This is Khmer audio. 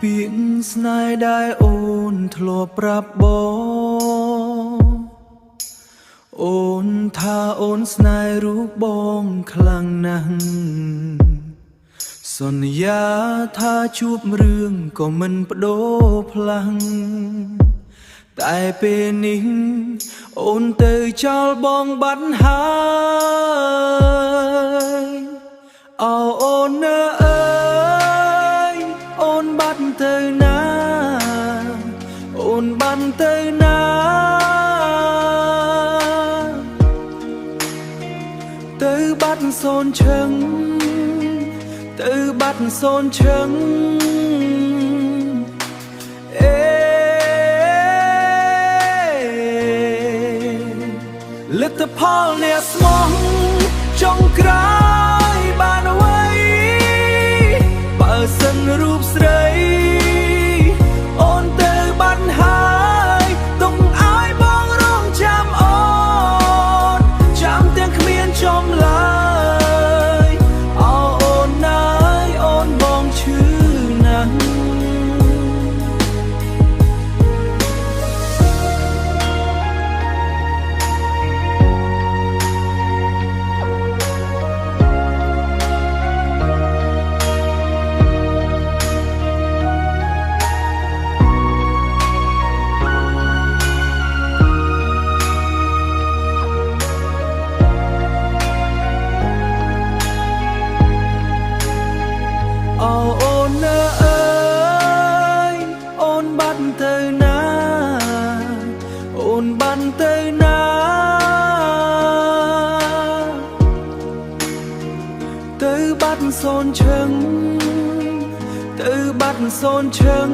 ពាក្យស្នេហ៍ដែលអូនធ្លាប់ប្រាប់បងអូនថាអូនស្នេហ៍រូបបងខ្លាំងណាស់សន្យាថាជួបរឿងក៏មិនបដូរផ្លាំងតែពេលនេះអូនទៅចោលបងបាត់ហើយអូនអើយអូនបាត់ទៅណាអូនបាត់ទៅណាទៅបាត់សូនឈឹងទៅបាត់សូនឈឹងលទ្ធផលអ្នកស្មោះចុងក្រោយបានអ្វីបើសិនរូបស្រីអូនទៅបាត់ហើយទុកឲ្យបងរងចាំអូនចាំទាំងគ្មានចំឡើយអូនណាយអូនបងឈឺណាស់អូនអើយអូនបាត់ទៅណាអូនបាត់ទៅណាទៅបាត់សូនឈឹងទៅបាត់សូនឈឹង